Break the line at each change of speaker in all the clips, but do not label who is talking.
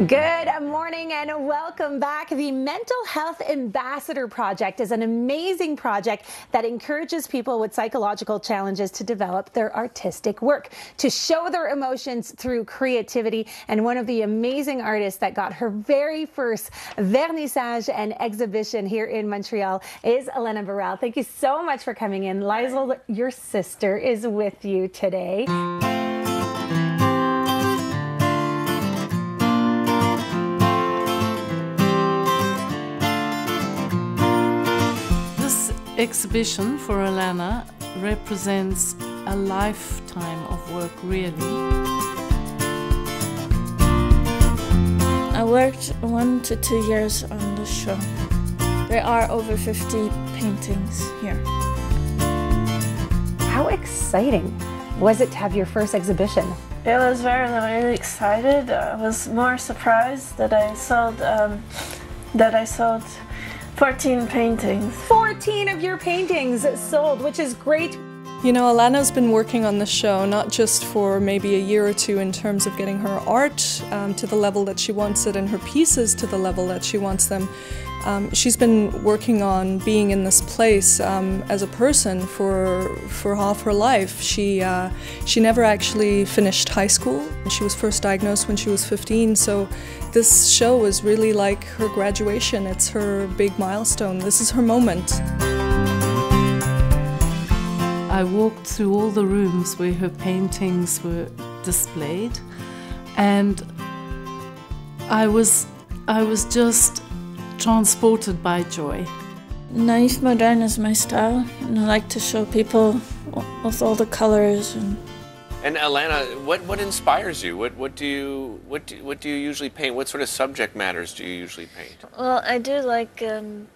Good morning and welcome back. The Mental Health Ambassador Project is an amazing project that encourages people with psychological challenges to develop their artistic work, to show their emotions through creativity. And one of the amazing artists that got her very first vernissage and exhibition here in Montreal is Alana Barrell. Thank you so much for coming in. Liesl, your sister, is with you today.
Exhibition for Alana represents a lifetime of work, really.
I worked 1 to 2 years on the show. There are over 50 paintings here.
How exciting was it to have your first exhibition?
It was very excited. I was more surprised that I sold 14 paintings.
14 of your paintings sold, which is great.
You know, Alana's been working on the show not just for maybe a year or two in terms of getting her art to the level that she wants it and her pieces to the level that she wants them. She's been working on being in this place as a person for half her life. She never actually finished high school. She was first diagnosed when she was 15, so this show was really like her graduation. It's her big milestone. This is her moment.
I walked through all the rooms where her paintings were displayed, and I was just transported by joy.
Naïf moderne is my style, and I like to show people with all the colors.
And Alana, what inspires you? What do you usually paint? What sort of subject matters do you usually paint?
Well, I do like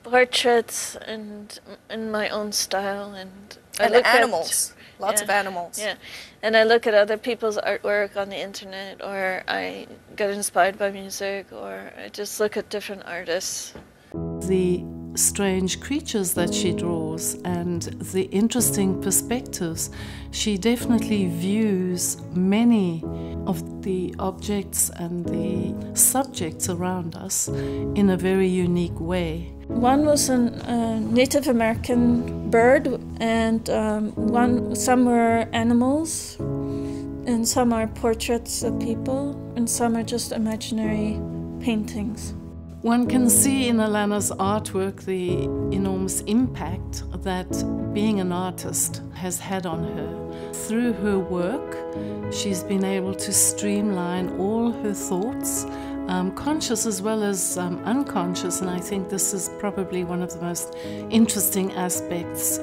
portraits and in my own style, and I look
animals. Lots of animals.
Yeah, and I look at other people's artwork on the internet, or I get inspired by music, or I just look at different artists.
The strange creatures that she draws and the interesting perspectives. She definitely views many of the objects and the subjects around us in a very unique way.
One was a Native American bird, and some were animals, and some are portraits of people, and some are just imaginary paintings.
One can see in Alana's artwork the enormous impact that being an artist has had on her. Through her work, she's been able to streamline all her thoughts, conscious as well as unconscious, and I think this is probably one of the most interesting aspects.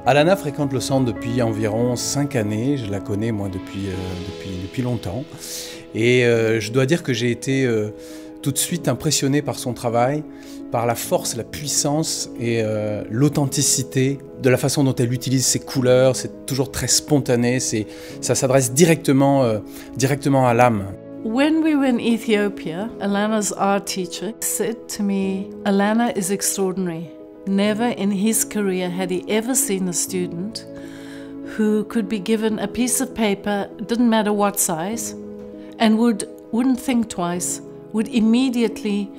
Alana fréquente le centre depuis environ 5 années. Je la connais moi depuis longtemps. Et je dois dire que j'ai été tout de suite impressionné par son travail, par la force, la puissance et l'authenticité de la façon dont elle utilise ses couleurs. C'est toujours très spontané, ça s'adresse directement à l'âme.
When we were in Ethiopia, Alana's art teacher said to me, Alana is extraordinary. Never in his career had he ever seen a student who could be given a piece of paper, didn't matter what size, and wouldn't think twice, would immediately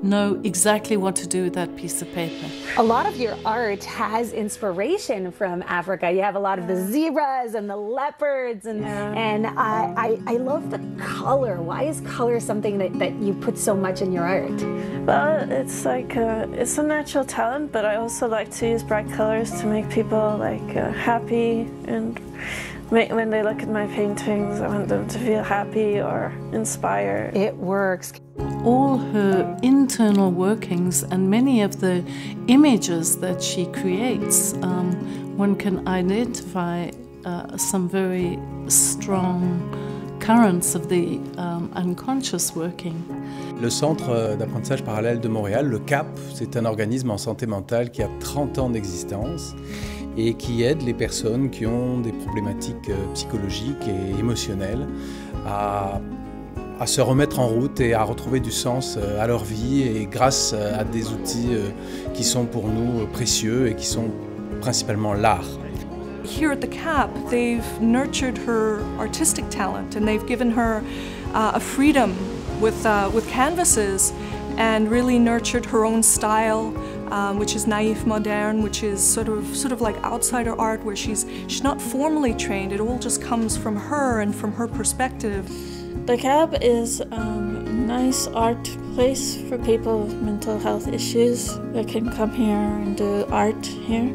know exactly what to do with that piece of paper.
A lot of your art has inspiration from Africa. You have a lot of the zebras and the leopards, and I love the color. Why is color something that you put so much in your art?
Well, it's like it's a natural talent, but I also like to use bright colors to make people happy, and when they look at my paintings, I want them to feel happy or inspired.
It works.
All her internal workings and many of the images that she creates, one can identify some very strong currents of the unconscious working.
Le Centre d'apprentissage parallèle de Montréal, le CAP, c'est un organisme en santé mentale qui a 30 ans d'existence et qui aide les personnes qui ont des problématiques psychologiques et émotionnelles à se remettre en route et à retrouver du sens à leur vie, et grâce à des outils qui sont pour nous précieux et qui sont principalement l'art.
Here at the CAP, they've nurtured her artistic talent and they've given her a freedom with canvases and really nurtured her own style, which is naïf moderne, which is sort of like outsider art, where she's not formally trained. It all just comes from her and from her perspective.
The Cab is a nice art place for people with mental health issues that can come here and do art here,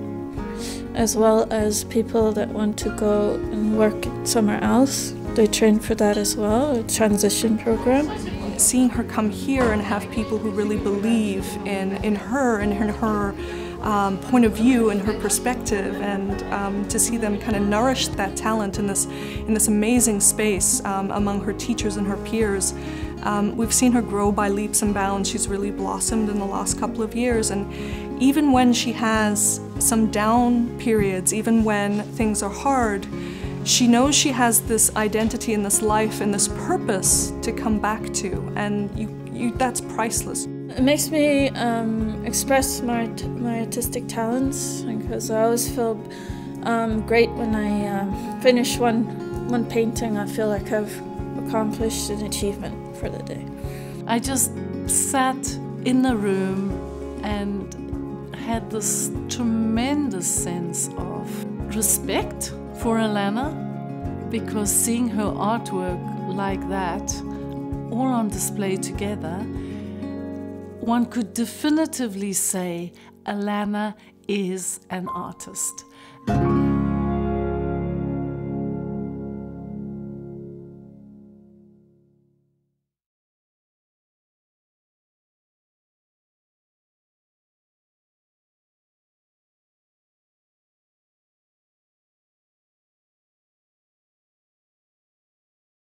as well as people that want to go and work somewhere else. They train for that as well, a transition program.
Seeing her come here and have people who really believe in her and in her point of view and her perspective, and to see them kind of nourish that talent in this amazing space among her teachers and her peers. We've seen her grow by leaps and bounds. She's really blossomed in the last couple of years, and even when she has some down periods, even when things are hard, she knows she has this identity and this life and this purpose to come back to, and that's priceless.
It makes me express my artistic talents, because I always feel great when I finish one painting. I feel like I've accomplished an achievement for the day.
I just sat in the room and had this tremendous sense of respect for Alana, because seeing her artwork like that, all on display together, one could definitively say Alana is an artist.